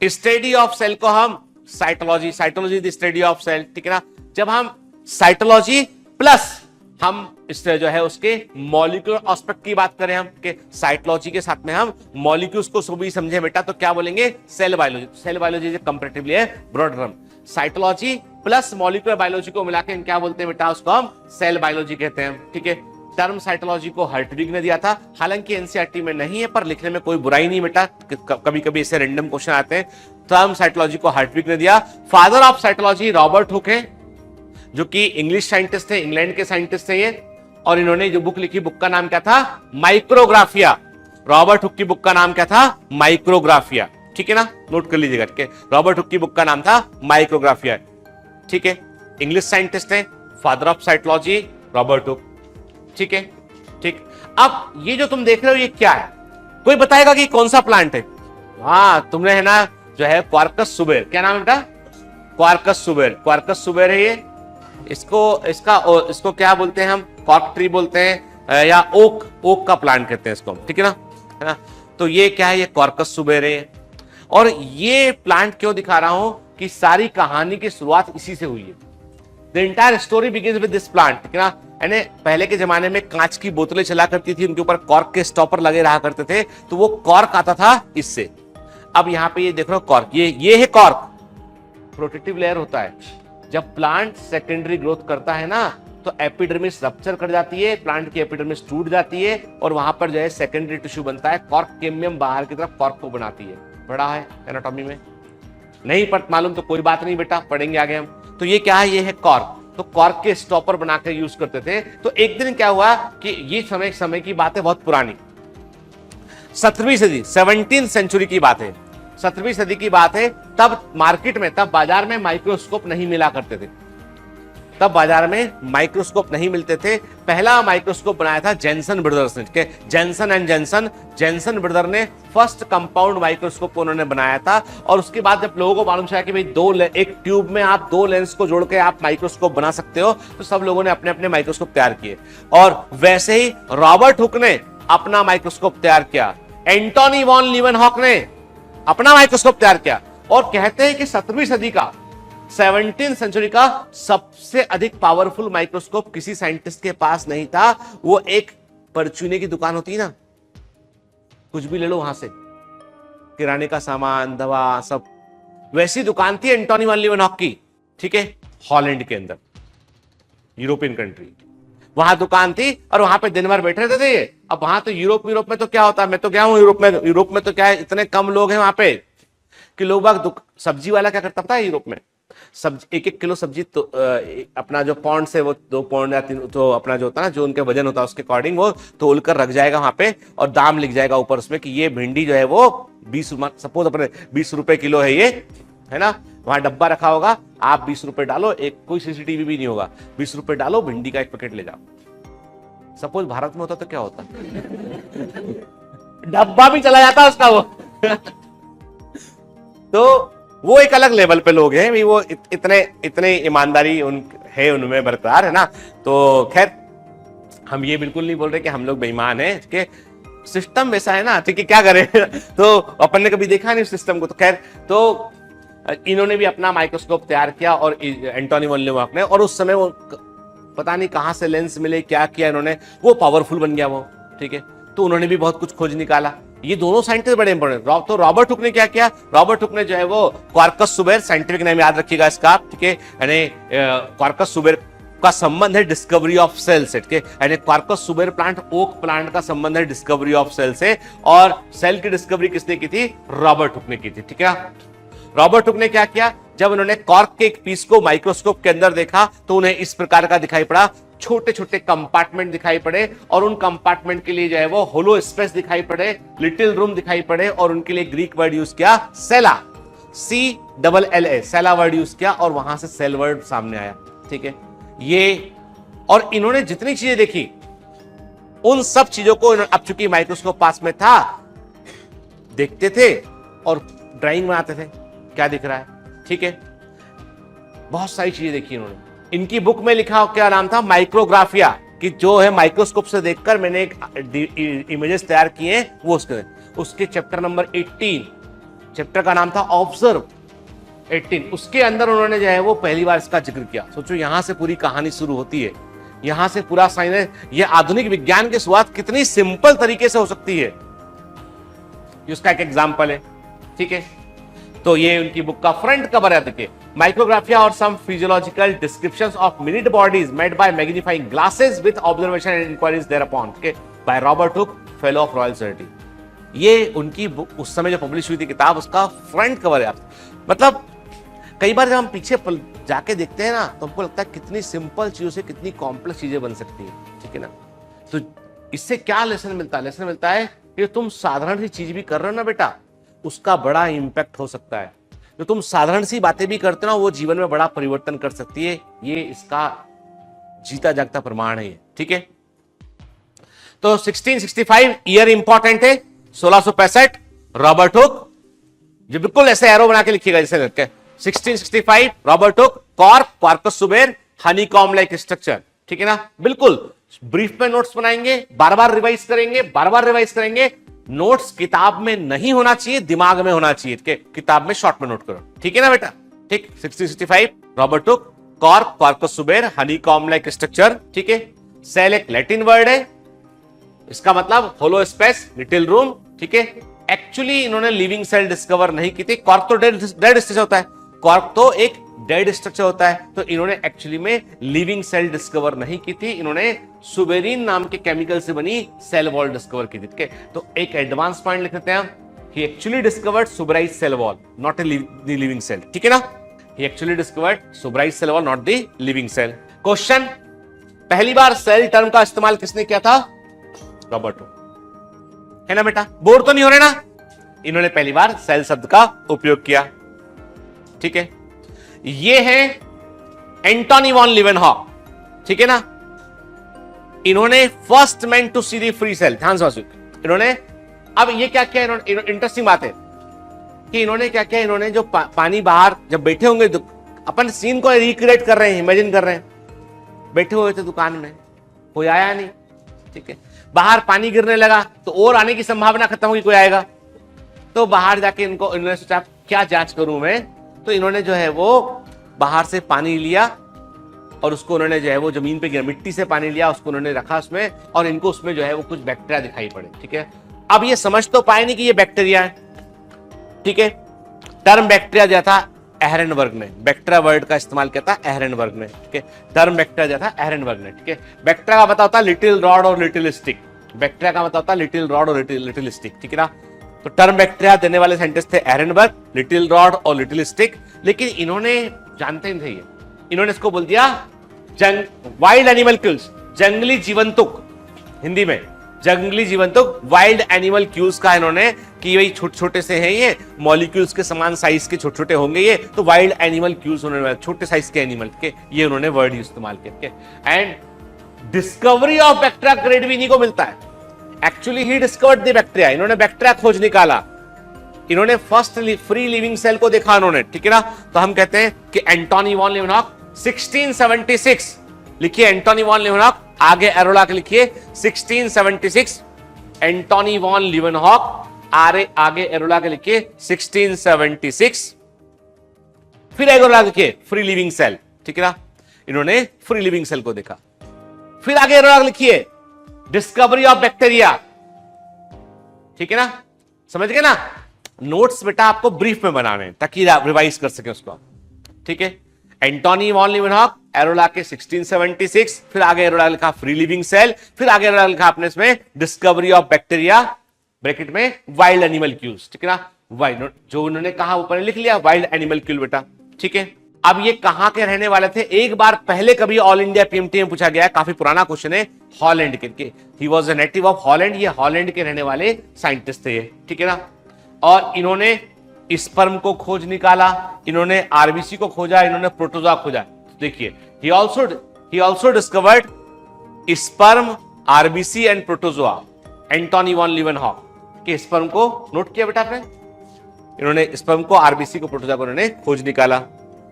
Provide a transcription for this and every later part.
Study of cell को हम cytology, cytology the study of cell, ठीक है ना। जब हम साइटोलॉजी प्लस हम इस जो है उसके मॉलिक्यूलर एस्पेक्ट की बात करें, हम के साइटोलॉजी के साथ में हम मॉलिक्यूल्स को भी समझे बेटा, तो क्या बोलेंगे? Cell biology. सेल बायोलॉजी जो कंपैरेटिवली है broad term, cytology plus molecular biology को मिलाकर हम क्या बोलते हैं बेटा? उसको हम सेल बायोलॉजी कहते हैं, ठीक है। टर्म साइटोलॉजी को हर्टविग ने दिया था, हालांकि एनसीईआरटी में नहीं है, पर लिखने में कोई बुराई नहीं बेटा, कभी कभी ऐसे रैंडम क्वेश्चन आते हैं। टर्म साइटोलॉजी को हर्टविग ने दिया। Father of cytology Robert Hooke है, जो कि इंग्लिश साइंटिस्ट थे, इंग्लैंड के साइंटिस्ट थे ये, और इन्होंने जो बुक लिखी, बुक का नाम क्या था? माइक्रोग्राफिया। रॉबर्ट हुक की बुक का नाम क्या था? माइक्रोग्राफिया, ठीक है ना, नोट कर लीजिएगा, ठीक है। रॉबर्ट हुक की बुक का नाम था माइक्रोग्राफिया, ठीक है। इंग्लिश साइंटिस्ट है, father of cytology Robert Hooke, ठीक है, ठीक। अब ये जो तुम देख रहे हो ये क्या है? कोई बताएगा कि कौन सा प्लांट है? हाँ, तुमने है ना जो है क्वार्कस सुबेर, क्या नाम है बेटा? क्वार्कस सुबेर, क्वार्कस सुबेर है ये। इसको क्या बोलते हैं हम? कॉर्क ट्री बोलते हैं, या ओक का प्लांट कहते हैं इसको, ठीक है ना। तो ये क्या है? ये क्वार्कस सुबेर है। और ये प्लांट क्यों दिखा रहा हूं? कि सारी कहानी की शुरुआत इसी से हुई है। The entire story begins with this plant, ठीक है ना। यानी पहले के जमाने में कांच की बोतलें चला करती थी, उनके ऊपर कॉर्क के स्टॉपर लगे रहा करते थे, तो वो कॉर्क आता था इससे। अब यहां पे ये देख रहे हो कॉर्क, ये है कॉर्क, प्रोटेक्टिव लेयर होता है। जब प्लांट सेकेंडरी ग्रोथ करता है ना, तो एपिडर्मिस रप्चर कर जाती है, प्लांट की एपिडर्मिस टूट जाती है, और वहां पर जो है सेकेंडरी टिश्यू बनता है। कॉर्क केमियम बाहर की तरफ कॉर्क को बनाती है। पढ़ा है एनाटॉमी में? नहीं पर मालूम तो कोई बात नहीं बेटा, पढ़ेंगे आगे हम। तो ये क्या है? ये है कॉर्क। तो कॉर्क के स्टॉपर बनाकर यूज करते थे। तो एक दिन क्या हुआ कि ये समय की बात है, बहुत पुरानी, 17वीं सदी, 17th सेंचुरी की बात है, 17वीं सदी की बात है। तब मार्केट में, तब बाजार में माइक्रोस्कोप नहीं मिला करते थे, तब बाजार में माइक्रोस्कोप नहीं मिलते थे। पहला माइक्रोस्कोप बनाया था जेंसन ब्रदर्स ने, जेंसन एंड जेंसन ब्रदर ने फर्स्ट कंपाउंड माइक्रोस्कोप उन्होंने बनाया था। और उसके बाद जब लोगों को मालूम चला कि भाई एक ट्यूब में आप दो लेंस को जोड़ के आप माइक्रोस्कोप बना सकते हो, तो सब लोगों ने अपने अपने माइक्रोस्कोप तैयार किए। और वैसे ही रॉबर्ट हुक ने अपना माइक्रोस्कोप तैयार किया, एंटोनी वॉन लीवनहॉक ने अपना माइक्रोस्कोप तैयार किया। और कहते हैं कि 17वीं सदी का, 17th सेंचुरी का सबसे अधिक पावरफुल माइक्रोस्कोप किसी साइंटिस्ट के पास नहीं था। वो एक परचूने की दुकान होती है ना, कुछ भी ले लो वहां से, किराने का सामान, दवा, सब, वैसी दुकान थी एंटोनी वॉन लीवनहॉक की, ठीक है, हॉलैंड के अंदर, यूरोपियन कंट्री। वहां दुकान थी और वहां पे दिन भर बैठे रहते थे। अब वहां तो यूरोप में तो क्या होता है, मैं तो गया हूं यूरोप में तो क्या है, इतने कम लोग हैं वहां पे कि लोग बाग, सब्जी वाला क्या करता था यूरोप में, सब्जी 1-1 किलो सब्जी तो अपना जो पौंड से, वो 2 पौंड या 3, तो अपना जो होता है ना, जो उनके वजन होता है उसके अकॉर्डिंग वो तोल कर रख जाएगा वहां पे, और दाम लिख जाएगा ऊपर उसमें कि ये भिंडी जो है वो 20, सपोज अपने 20 रुपए किलो है ये, है ना। वहां डब्बा रखा होगा, आप 20 रुपए डालो, एक कोई सीसीटीवी भी नहीं होगा, 20 रुपए डालो, भिंडी का 1 पैकेट ले जाओ। सपोज भारत में होता तो क्या होता? डब्बा भी चला जाता उसका वो। तो वो एक अलग लेवल पे लोग हैं, वो इतने ईमानदारी है उनमें बरकरार, है ना। तो खैर, हम ये बिल्कुल नहीं बोल रहे कि हम लोग बेईमान हैं, कि सिस्टम वैसा है ना, ठीक है, क्या करें। तो अपन ने कभी देखा नहीं सिस्टम को। तो खैर, तो इन्होंने भी अपना माइक्रोस्कोप तैयार किया, और एंटोनी वॉन लीवनहॉक ने, और उस समय वो पता नहीं कहां से लेंस मिले, क्या किया इन्होंने, वो पावरफुल बन गया वो, ठीक है। तो उन्होंने भी बहुत कुछ खोज निकाला। ये दोनों साइंटिस्ट बड़े इंपॉर्टेंट। तो रॉबर्ट हुक ने क्या किया? रॉबर्ट हुक ने जो है वो क्वार्कस सुबेर, साइंटिफिक नेम याद रखिएगा इसका, ठीक है, यानी क्वार्कस सुबेर का संबंध है डिस्कवरी ऑफ सेल से, ठीक है, यानी क्वार्कस सुबेर प्लांट, ओक प्लांट का संबंध है डिस्कवरी ऑफ सेल से। और सेल की डिस्कवरी किसने की थी? रॉबर्ट हुक ने की थी, ठीक है। रॉबर्ट हुक ने क्या किया? जब उन्होंने कॉर्क के एक पीस को माइक्रोस्कोप के अंदर देखा, तो उन्हें इस प्रकार का दिखाई पड़ा, छोटे छोटे कंपार्टमेंट दिखाई पड़े, और उन कंपार्टमेंट के लिए जो है वो होलो स्पेस दिखाई पड़े, लिटिल रूम दिखाई पड़े, और उनके लिए ग्रीक वर्ड यूज किया सेला, CLLA, सेला वर्ड यूज किया, और वहां से सेल वर्ड सामने आया, ठीक है। ये, और इन्होंने जितनी चीजें देखी, उन सब चीजों को अब चूंकि माइक्रोस्कोप पास में था, देखते थे और ड्राइंग बनाते थे, क्या दिख रहा है, ठीक है। बहुत सारी चीजें देखी इन्होंने। इनकी बुक में लिखा, क्या नाम था? माइक्रोग्राफिया, कि जो है माइक्रोस्कोप से देखकर मैंने एक इमेजेस तैयार किए हैं, वो उसके चैप्टर नंबर 18 चैप्टर का नाम था ऑब्जर्व 18, उसके अंदर उन्होंने जो है वो पहली बार इसका जिक्र किया। सोचो यहां से पूरी कहानी शुरू होती है, यहां से पूरा साइंस, ये आधुनिक विज्ञान की शुरुआत कितनी सिंपल तरीके से हो सकती है, उसका एक एग्जाम्पल है। ठीक है, तो ये उनकी बुक का फ्रंट कवर है। देखिए, माइक्रोग्राफिया और some physiological descriptions of minute bodies made by magnifying glasses with observation and inquiries there upon, by Robert Hooke, fellow of royal society. ये उनकी बुक उस समय जो पब्लिश हुई थी किताब, उसका फ्रंट कवर है। मतलब कई बार जब हम पीछे जाके देखते हैं ना, तो हमको लगता है कितनी सिंपल चीजों से कितनी कॉम्प्लेक्स चीजें बन सकती है। ठीक है ना, तो इससे क्या लेसन मिलता है? लेसन मिलता है कि तुम साधारण सी चीज भी कर रहे हो ना बेटा, उसका बड़ा इंपैक्ट हो सकता है। जो तुम साधारण सी बातें भी करते हो ना, वो जीवन में बड़ा परिवर्तन कर सकती है। ये इसका जीता जागता प्रमाण है। ठीक है, तो 1665 ईयर इंपॉर्टेंट है, 1665, रॉबर्ट हुक, जो बिल्कुल ऐसे एरो बना के लिखिएगा जैसे करके 1665, रॉबर्ट हुक, कॉर्क, क्वार्कस सुबेर, हनीकॉम्ब लाइक स्ट्रक्चर। ठीक है ना, बिल्कुल ब्रीफ में नोट्स बनाएंगे, बार बार रिवाइज करेंगे, बार बार रिवाइज करेंगे। नोट्स किताब में नहीं होना चाहिए, दिमाग में होना चाहिए। किताब में शॉर्ट में नोट करो। ठीक है ना बेटा? ठीक, 1665, रॉबर्ट हुक, कॉर्क, क्वार्कस सुबेर, हनीकॉम्ब लाइक स्ट्रक्चर। ठीक है, सेल एक लैटिन वर्ड है, इसका मतलब होलो स्पेस, लिटिल रूम। ठीक है, एक्चुअली इन्होंने लिविंग सेल डिस्कवर नहीं की थी। कॉर्क तो डेड स्ट्रक्चर होता है, कॉर्क तो एक डेड स्ट्रक्चर होता है, तो इन्होंने एक्चुअली में लिविंग सेल डिस्कवर नहीं की थी, इन्होंने सुबेरिन नाम के केमिकल से बनी सेल वॉल डिस्कवर की थी। ठीक है, तो एक एडवांस पॉइंट लिख देते हैं, he actually discovered suberized cell wall, not a living cell. ठीक है ना, he actually discovered suberized cell wall, not the living cell. Question, पहली बार सेल टर्म का इस्तेमाल किसने किया था? रॉबर्ट हुक, है ना बेटा? बोर तो नहीं हो रहे ना? इन्होंने पहली बार सेल शब्द का उपयोग किया। ठीक है, ये है एंटोनी वॉन लीवेनहॉक। ठीक है ना, इन्होंने first man to see the free cell. ध्यान से इन्होंने, अब ये क्या किया इन्होंने, इंटरेस्टिंग बात है कि इन्होंने क्या किया, इन्होंने जो पानी बाहर जब बैठे होंगे, अपन सीन को रिक्रिएट कर रहे हैं, इमेजिन कर रहे हैं, बैठे हुए थे दुकान में, कोई आया नहीं। ठीक है, बाहर पानी गिरने लगा तो और आने की संभावना खत्म होगी, कोई आएगा। तो बाहर जाके इन्होंने सोचा क्या जांच करूं मैं, तो इन्होंने जो है वो बाहर से पानी लिया और उसको उन्होंने जो है वो जमीन पे गिरा, मिट्टी से पानी लिया, उसको उन्होंने रखा उसमें, और इनको उसमें जो है वो कुछ बैक्टीरिया दिखाई पड़े। ठीक है, अब ये समझ तो पाए नहीं कि ये बैक्टीरिया है। ठीक है, टर्म बैक्टीरिया दिया था एहरेनबर्ग ने, बैक्टीरिया वर्ड का इस्तेमाल किया था एहरेनबर्ग ने। ठीक है, टर्म बैक्टीरिया दिया था एहरेनबर्ग ने। ठीक है, बैक्टीरिया का पता होता है लिटिल रॉड और लिटिल स्टिक, बैक्टीरिया का मतलब होता है लिटिल रॉड और लिटिल स्टिक। ठीक है ना, तो टर्म बैक्टीरिया देने वाले साइंटिस्ट थे एहरेनबर्ग, लिटिल रॉड और लिटिल स्टिक। लेकिन इन्होंने जानते नहीं थे ये, इन्होंने इसको बोल दिया वाइल्ड एनिमल क्यूल्स, जंगली जीवंतुक, हिंदी में जंगली जीवंतुक, वाइल्ड एनिमल क्यूल्स का इन्होंने कि भाई छोटे छोटे से हैं ये, मॉलिक्यूल्स के समान साइज के छोटे छोटे होंगे ये, तो वाइल्ड एनिमल क्यूल्स उन्होंने, छोटे साइज के एनिमल के ये उन्होंने वर्ड इस्तेमाल किया। And discovery of bacteria grade भी इन्हीं को मिलता है। Actually he discovered the bacteria, इन्होंने बैक्टीरिया खोज निकाला, इन्होंने फर्स्ट फ्री लिविंग सेल को देखा इन्होंने। ठीक है ना, तो हम कहते हैं कि एंटोनी वॉन लीवेनहॉक 1676, लिखिए एंटोनी वॉन लीवेनहॉक, आगे एरो लगा के लिखिए 1676, एंटोनी वॉन लीवेनहॉक, आगे एरो लगा के लिखिए 1676, फिर एरो लगा के लिखिए फ्री लिविंग सेल। ठीक है ना, इन्होंने फ्री लिविंग सेल को देखा, फिर आगे एरो लगा के लिखिए डिस्कवरी ऑफ बैक्टीरिया। ठीक है ना, समझ गए ना? नोट्स बेटा आपको ब्रीफ में बनाने ताकि रिवाइज कर सके उसको। ठीक है, एंटोनी वॉन लीवेनहॉक, एरो लगा के 1676, फिर आगे एरो लगा लिखा फ्री लिविंग सेल, फिर आगे एरो लगा लिखा आपने इसमें डिस्कवरी ऑफ बैक्टीरिया, ब्रैकेट में वाइल्ड एनिमल क्यूल्स। ठीक है ना, वाइल्ड जो उन्होंने कहा ऊपर लिख लिया वाइल्ड एनिमल क्यूल बेटा। ठीक है, अब ये कहां के रहने वाले थे? एक बार पहले कभी ऑल इंडिया पीएमटी में पूछा गया, काफी पुराना क्वेश्चन है, हॉलैंड के, he was a native of Holland, ये हॉलैंड के रहने वाले साइंटिस्ट थे ये। ठीक है ना, और इन्होंने स्पर्म को खोज निकाला, इन्होंने आरबीसी को खोजा, इन्होंने प्रोटोजोआ खोजा। देखिए, ही also discovered sperm, RBC and protozoa, Antony von Leeuwenhoek के स्पर्म को नोट किया बेटा आपने, इन्होंने स्पर्म को, आरबीसी को, प्रोटोजोआ को इन्होंने खोज निकाला।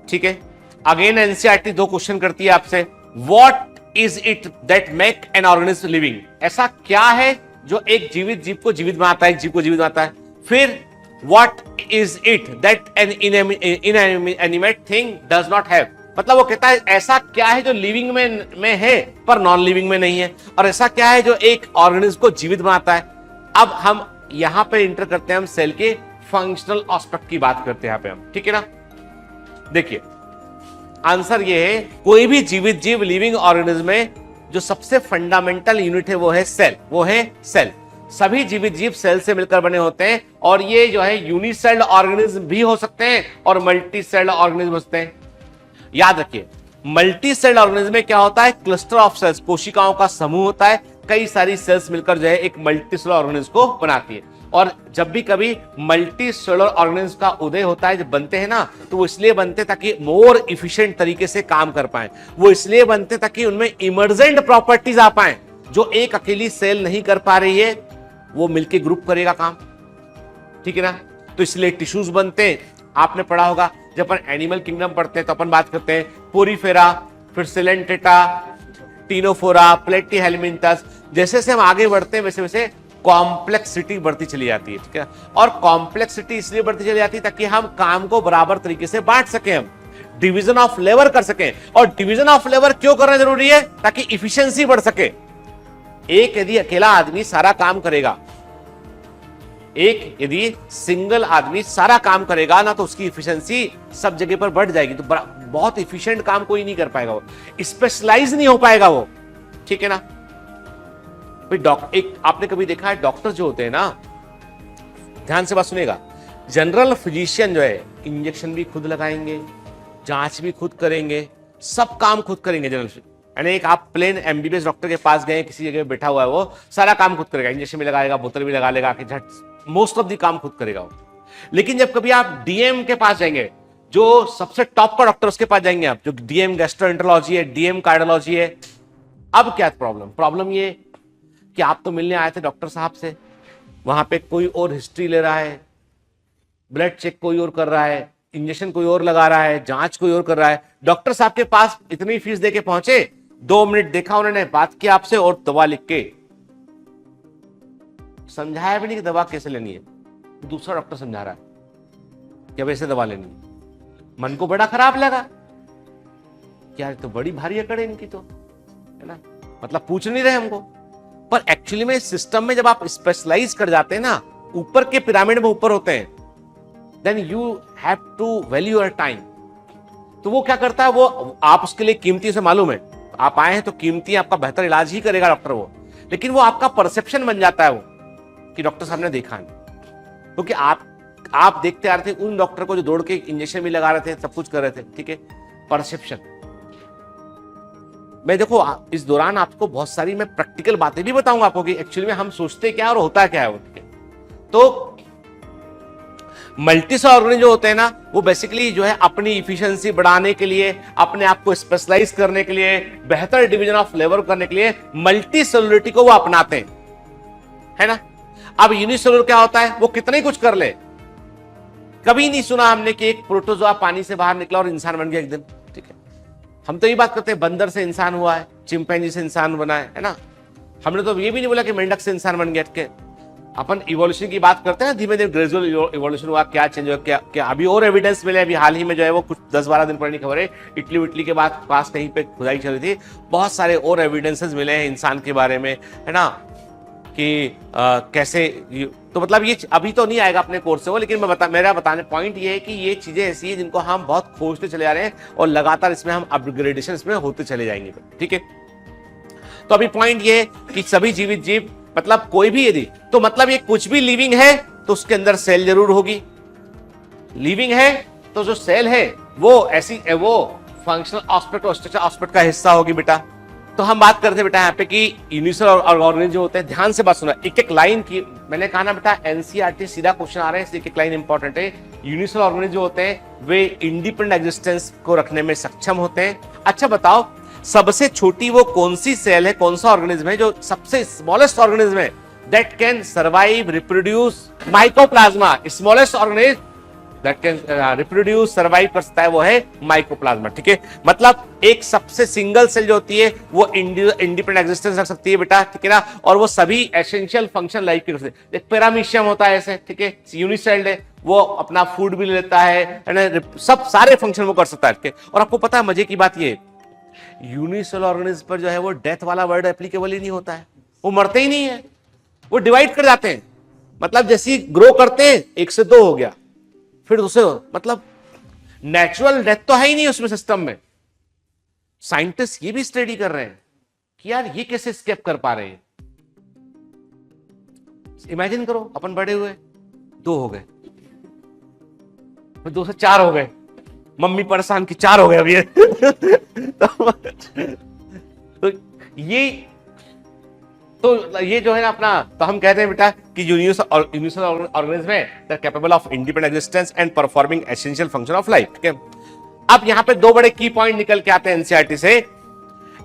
ठीक है, अगेन एनसीईआरटी दो क्वेश्चन करती है आपसे, what is it that make an organism living, ऐसा क्या है जो एक जीवित जीव को जीवित बनाता है, एक जीव को जीवित बनाता है। फिर what is it that an inanimate thing does not have. मतलब वो कहता है ऐसा क्या है जो लिविंग में है पर नॉन लिविंग में नहीं है, और ऐसा क्या है जो एक ऑर्गेनिज्म को जीवित बनाता है। अब हम यहां पे इंटर करते हैं, हम सेल के फंक्शनल एस्पेक्ट की बात करते हैं यहां पे हम, ठीक है ना। देखिए आंसर ये है, कोई भी जीवित जीव लिविंग ऑर्गेनिज्म में जो सबसे फंडामेंटल यूनिट है वो है सेल, वो है सेल। सभी जीवित जीव सेल से मिलकर बने होते हैं, और ये जो है यूनिसेल्ड ऑर्गेनिज्म भी हो सकते हैं और मल्टी सेल्ड ऑर्गेनिज्म हो सकते हैं। याद रखिए मल्टी सेल्ड ऑर्गेनिज्म में क्या होता है, क्लस्टर ऑफ सेल्स, कोशिकाओं का समूह होता है, कई सारी सेल्स मिलकर जो है एक मल्टी सेलुलर ऑर्गेनिज्म को बनाती है। और जब भी कभी मल्टी सेलुलर ऑर्गेनिज्म का उदय होता है, जब बनते हैं ना, तो वो इसलिए बनते ताकि मोर इफिशिएंट तरीके से काम कर पाए, वो इसलिए बनते ताकि उनमें इमर्जेंट प्रॉपर्टीज आ पाए जो एक अकेली सेल नहीं कर पा रही है, वो मिलके ग्रुप करेगा काम, ठीक है ना। तो इसलिए टिश्यूज बनते हैं। आपने पढ़ा होगा जब अपन एनिमल किंगडम पढ़ते हैं तो अपन बात करते हैं पोरीफेरा, फिर सिलेंटेटा, टीनोफोरा, प्लेटीहेलमिंथस। जैसे जैसे हम आगे बढ़ते हैं वैसे वैसे कॉम्प्लेक्सिटी बढ़ती चली जाती है, ठीक है। और कॉम्प्लेक्सिटी इसलिए बढ़ती चली जाती है ताकि हम काम को बराबर तरीके से बांट सकें, हम डिवीजन ऑफ लेबर कर सकें। और डिवीजन ऑफ लेबर क्यों करना जरूरी है, ताकि इफिशियंसी बढ़ सके। एक यदि अकेला आदमी सारा काम करेगा, एक यदि सिंगल आदमी सारा काम करेगा ना, तो उसकी इफिशियंसी सब जगह पर बढ़ जाएगी, तो बहुत इफिशिएंट काम कोई नहीं कर पाएगा, वो स्पेशलाइज नहीं हो पाएगा वो, ठीक है ना। एक आपने कभी देखा है डॉक्टर जो होते हैं ना, ध्यान से बात सुनेगा, जनरल फिजिशियन जो है इंजेक्शन भी खुद लगाएंगे, जांच भी खुद करेंगे, सब काम खुद करेंगे जनरल। यानी एक आप प्लेन एमबीबीएस डॉक्टर के पास गए, किसी जगह बैठा हुआ है, वो सारा काम खुद करेगा, इंजेक्शन भी लगाएगा, बोतल भी लगा लेगा, कि झट मोस्ट ऑफ द काम खुद करेगा वो। लेकिन जब कभी आप डीएम के पास जाएंगे, जो सबसे टॉप का डॉक्टर, उसके पास जाएंगे आप, जो डीएम गैस्ट्रोएंटरोलॉजी है, डीएम कार्डियोलॉजी है, अब क्या प्रॉब्लम ये कि आप तो मिलने आए थे डॉक्टर साहब से, वहां पे कोई और हिस्ट्री ले रहा है, ब्लड चेक कोई और कर रहा है, इंजेक्शन कोई और लगा रहा है, जांच कोई और कर रहा है। डॉक्टर साहब के पास इतनी फीस देके पहुंचे, 2 मिनट देखा उन्होंने, बात की आपसे और दवा लिख के समझाया भी नहीं कि दवा कैसे लेनी है, दूसरा डॉक्टर समझा रहा है कि अब ऐसे दवा लेनी है। मन को बड़ा खराब लगा, क्या तो बड़ी भारी अकड़ है इनकी, तो है ना, मतलब पूछ नहीं रहे हमको। पर एक्चुअली में सिस्टम में जब आप स्पेशलाइज कर जाते हैं ना, ऊपर के पिरामिड में ऊपर होते हैं, then you have to value your time. तो वो क्या करता है, वो आप उसके लिए कीमती, से मालूम है आप आए हैं तो कीमती आपका बेहतर इलाज ही करेगा डॉक्टर वो, लेकिन वो आपका परसेप्शन बन जाता है वो कि डॉक्टर साहब ने देखा नहीं, क्योंकि आप देखते आ रहे थे उन डॉक्टर को जो दौड़ के इंजेक्शन भी लगा रहे थे, सब कुछ कर रहे थे, ठीक है। परसेप्शन मैं देखो इस दौरान आपको बहुत सारी मैं प्रैक्टिकल बातें भी बताऊंगा आपको कि एक्चुअली में हम सोचते क्या और होता क्या है वो, ठीक है। तो मल्टी सेलुलर ऑर्गेनिज्म जो होते हैं ना, वो बेसिकली जो है अपनी इफिशियंसी बढ़ाने के लिए, अपने आप को स्पेशलाइज करने के लिए, बेहतर डिवीजन ऑफ लेबर करने के लिए मल्टी सेलुलरिटी को वो अपनाते हैं, है ना। अब यूनिसेलुलर क्या होता है, वो कितना ही कुछ कर ले, कभी नहीं सुना हमने कि एक प्रोटोजोआ पानी से बाहर निकला और इंसान बन गया एक दिन, ठीक है। हम तो ये बात करते हैं बंदर से इंसान हुआ है, चिंपैंजी से इंसान बना है ना। हमने तो ये भी नहीं बोला कि मेंढक से इंसान बन गया, ठीक है। अपन इवोल्यूशन की बात करते हैं, धीमे धीमे ग्रेजुअल इवोल्यूशन हुआ, क्या चेंज हुआ, क्या अभी और एविडेंस मिले, अभी हाल ही में जो है वो कुछ 10-12 दिन पुरानी खबर है, इटली के बाद पास कहीं पे खुदाई चल रही थी, बहुत सारे और एविडेंसेस मिले हैं इंसान के बारे में, है ना, कि कैसे, तो मतलब ये अभी तो नहीं आएगा अपने कोर्स से वो, लेकिन मेरा बताने पॉइंट ये है कि ये चीजें ऐसी है जिनको हम बहुत खोजते चले जा रहे हैं और लगातार इसमें हम अपग्रेडेशन इसमें होते चले जाएंगे, ठीक है। तो अभी पॉइंट ये है कि सभी जीवित जीव, मतलब कोई भी यदि, तो मतलब ये कुछ भी लिविंग है तो उसके अंदर सेल जरूर होगी, लिविंग है तो जो सेल है वो ऐसी वो फंक्शनल एस्पेक्ट और स्ट्रक्चर एस्पेक्ट का हिस्सा होगी बेटा। तो हम बात करते हैं बेटा यहाँ पे कि यूनिसेलुलर ऑर्गेनिज्म जो होते हैं, ध्यान से बात सुना, एक एक लाइन की मैंने कहा ना बेटा, एनसीईआरटी सीधा क्वेश्चन आ रहे हैं, एक एक लाइन इंपॉर्टेंट है। यूनिसेलुलर ऑर्गेनिज्म जो होते हैं वे इंडिपेंडेंट एग्जिस्टेंस को रखने में सक्षम होते हैं। अच्छा बताओ, सबसे छोटी वो कौन सी सेल है, कौन सा ऑर्गेनिज्म है जो सबसे स्मॉलेस्ट ऑर्गेनिज्म है that can survive, reproduce, mycoplasma, smallest organism that can reproduce survive कर सकता है, वो है माइकोप्लाज्मा। ठीक है, मतलब एक सबसे सिंगल सेल जो होती है वो इंडिपेंडेंट एग्जिस्टेंस रख सकती है बेटा। ठीक है ना, और वो सभी एसेंशियल फंक्शन लाइफ के रखते हैं। एक पैरामीशियम होता है ऐसे, ठीक है, यूनिसेल्ड है, वो अपना फूड भी लेता है, सब सारे फंक्शन वो कर सकता है। ठीक है, और आपको पता है मजे की बात ये, यूनिसेलुलर ऑर्गेनिज्म पर जो है वो डेथ वाला वर्ड एप्लीकेबल ही नहीं होता है, वो मरते ही नहीं है, वो डिवाइड कर जाते हैं। मतलब जैसे ग्रो करते हैं, 1 से 2 हो गया, फिर दूसरे, मतलब नेचुरल डेथ तो है ही नहीं उसमें सिस्टम में। साइंटिस्ट ये भी स्टडी कर रहे हैं कि यार ये कैसे स्केप कर पा रहे हैं। इमेजिन करो, अपन बड़े हुए, 2 हो गए, फिर 2 से 4 हो गए, मम्मी परेशान की 4 हो गए अभी तो ये जो है ना अपना, तो हम कहते हैं बेटा कि यूनिवर्सल ऑर्गेनिज्म है that capable of independent existence and performing essential function of life. ठीक है, अब यहां पे 2 बड़े की पॉइंट निकल के आते हैं एनसीईआरटी से।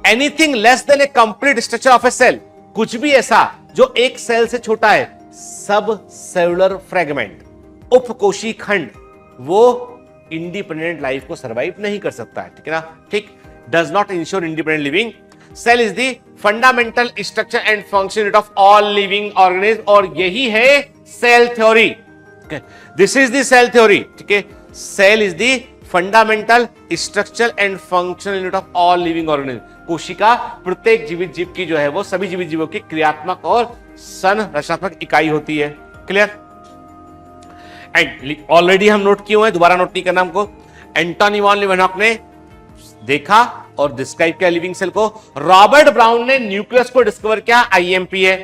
Anything less than a complete structure of a cell, कुछ भी ऐसा जो एक सेल से छोटा है, सब सेलुलर फ्रेगमेंट, उपकोशी खंड, वो इंडिपेंडेंट लाइफ को सर्वाइव नहीं कर सकता है। ठीक है ना, ठीक, does not insure independent living. Cell is the fundamental structure and function unit of all living organism, और यही है cell theory. This is the cell theory. ठीक है, cell is the fundamental structure and functional unit of all living organism. कोशिका प्रत्येक जीवित जीव की जो है वो सभी जीवित जीवों की क्रियात्मक और संरचनात्मक इकाई होती है। क्लियर? एंड ऑलरेडी हम नोट किए हुए हैं, दोबारा नोट नहीं करना हमको। एंटोनी वॉन लीवेनहॉक ने देखा और डिस्क्राइब किया लिविंग सेल को। रॉबर्ट ब्राउन ने न्यूक्लियस को डिस्कवर किया, आईएमपी है।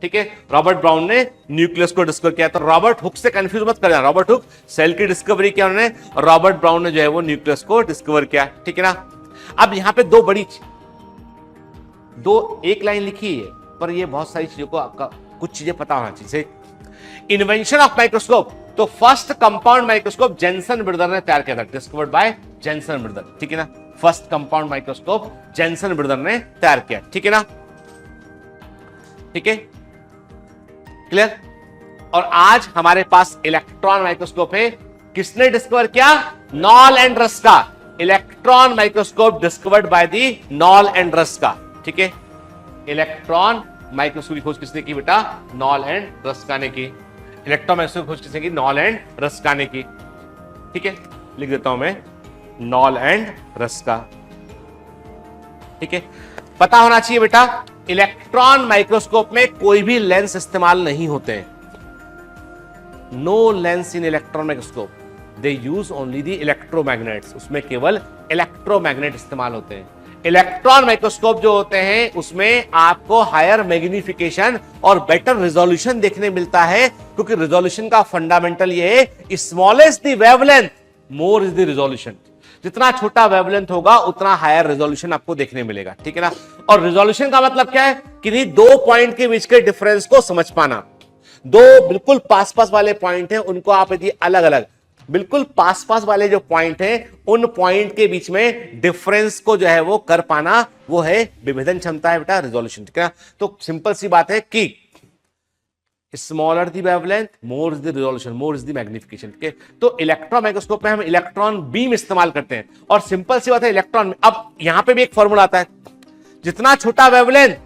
ठीक है, रॉबर्ट ब्राउन ने न्यूक्लियस को डिस्कवर किया। तो रॉबर्ट हुक से कंफ्यूज मत कर जाना, रॉबर्ट हुक सेल की डिस्कवरी किया उन्होंने, रॉबर्ट ब्राउन ने जो है वो न्यूक्लियस को डिस्कवर किया। ठीक है ना, अब यहां पे 2 बड़ी, 2 एक लाइन लिखी है, पर ये बहुत सारी चीजों को आपका कुछ चीजें पता होना चाहिए। इन्वेंशन ऑफ माइक्रोस्कोप, तो first compound microscope Janssen brother ने तैयार किया था, डिस्कवर्ड बाय जेनसन ब्रदर। ठीक है ना, first compound microscope Janssen brother ने तैयार किया। ठीक है ना, ठीक है, क्लियर? और आज हमारे पास इलेक्ट्रॉन माइक्रोस्कोप है, किसने डिस्कवर किया? Knoll and Ruska. Electron microscope discovered by the knoll and Ruska. ठीक है, इलेक्ट्रॉन माइक्रोस्कोप की खोज किसने की बेटा? नॉल एंड रस्का ने की। इलेक्ट्रॉन माइक्रोस्कोप की खोज किसने की? नॉल एंड रस्का ने की। ठीक है, लिख देता हूं मैं, नॉल एंड रस्का। ठीक है, पता होना चाहिए बेटा, इलेक्ट्रॉन माइक्रोस्कोप में कोई भी लेंस इस्तेमाल नहीं होते हैं। No lens in electron microscope, they use only the electromagnets, उसमें केवल इलेक्ट्रोमैग्नेट इस्तेमाल होते हैं। इलेक्ट्रॉन माइक्रोस्कोप जो होते हैं उसमें आपको हायर मैग्निफिकेशन और बेटर रिजोल्यूशन देखने मिलता है, क्योंकि रिजोल्यूशन का फंडामेंटल ये है, smallest the wavelength more is the resolution. जितना छोटा वेवलेंथ होगा उतना हायर रिजोल्यूशन आपको देखने मिलेगा। ठीक है ना, और रिजोल्यूशन का मतलब क्या है? कि 2 पॉइंट के बीच के डिफरेंस को समझ पाना। 2 बिल्कुल पास पास वाले पॉइंट हैं, उनको आप यदि अलग अलग, बिल्कुल पास पास वाले जो पॉइंट हैं, उन पॉइंट के बीच में डिफरेंस को जो है वो कर पाना, वो है विभेदन क्षमता, है बेटा रिजोल्यूशन। ठीक है, तो सिंपल सी बात है कि smaller the wavelength more is the resolution, more is the magnification. ठीक है, तो इलेक्ट्रॉन माइक्रोस्कोप में हम इलेक्ट्रॉन बीम इस्तेमाल करते हैं, और सिंपल सी बात है इलेक्ट्रॉन, अब यहां पे भी एक फॉर्मूला आता है, जितना छोटा वेवलेंथ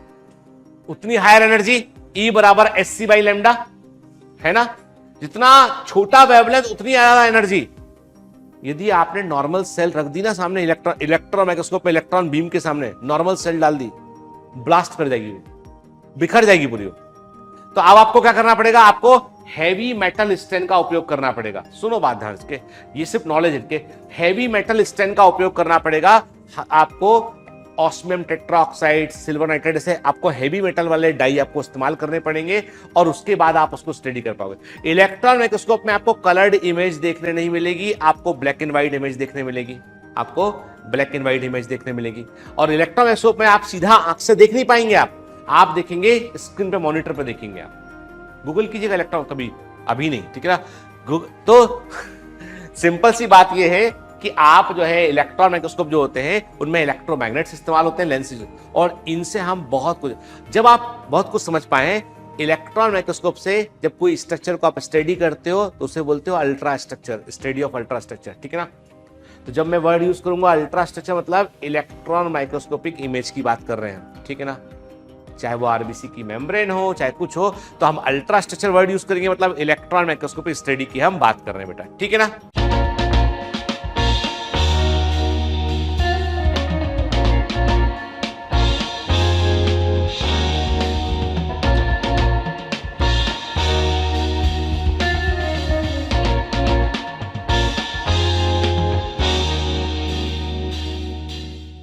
उतनी हायर एनर्जी, E बराबर SC बाई लैम्डा, है ना, जितना छोटा वेवलेंथ उतनी ज्यादा एनर्जी। यदि आपने नॉर्मल सेल रख दी ना सामने, इलेक्ट्रॉन माइक्रोस्कोप में इलेक्ट्रॉन बीम के सामने नॉर्मल सेल डाल दी, ब्लास्ट कर जाएगी, बिखर जाएगी पूरी। तो अब आपको क्या करना पड़ेगा? आपको हैवी मेटल स्टैंड का उपयोग करना पड़ेगा। सुनो बात ध्यान से, ये सिर्फ नॉलेज है, हैवी मेटल स्टैंड का उपयोग करना पड़ेगा आपको। ऑस्मियम टेट्राऑक्साइड, सिल्वर नाइट्रेट, से आपको हैवी मेटल वाले डाई आपको इस्तेमाल करने पड़ेंगे, और उसके बाद आप उसको स्टडी कर पाओगे। इलेक्ट्रॉन माइक्रोस्कोप में आपको कलर्ड इमेज देखने नहीं मिलेगी, आपको ब्लैक एंड व्हाइट इमेज देखने मिलेगी, आपको ब्लैक एंड व्हाइट इमेज देखने मिलेगी। और इलेक्ट्रॉन माइक्रोस्कोप में आप सीधा आंख से देख नहीं पाएंगे, आप देखेंगे स्क्रीन पे, मॉनिटर पे देखेंगे। आप गूगल कीजिएगा इलेक्ट्रॉन, कभी, अभी नहीं। ठीक है ना, तो सिंपल सी बात यह है कि आप जो है इलेक्ट्रॉन माइक्रोस्कोप जो होते हैं उनमें इलेक्ट्रोमैग्नेट्स इस्तेमाल होते हैं, लेंसेज, और इनसे हम बहुत कुछ, जब आप बहुत कुछ समझ पाए इलेक्ट्रॉन माइक्रोस्कोप से जब कोई स्ट्रक्चर को आप स्टडी करते हो तो उसे बोलते हो ultra structure, study of ultra structure, ठीक है ना। तो जब मैं वर्ड यूज करूंगा अल्ट्रा स्ट्रक्चर मतलब इलेक्ट्रॉन माइक्रोस्कोपिक इमेज की बात कर रहे हैं, ठीक है ना। चाहे वो आरबीसी की मेम्ब्रेन हो चाहे कुछ हो, तो हम अल्ट्रा स्ट्रक्चर वर्ड यूज करेंगे मतलब इलेक्ट्रॉन माइक्रोस्कोपिक स्टडी की हम बात कर रहे हैं बेटा, ठीक है ना।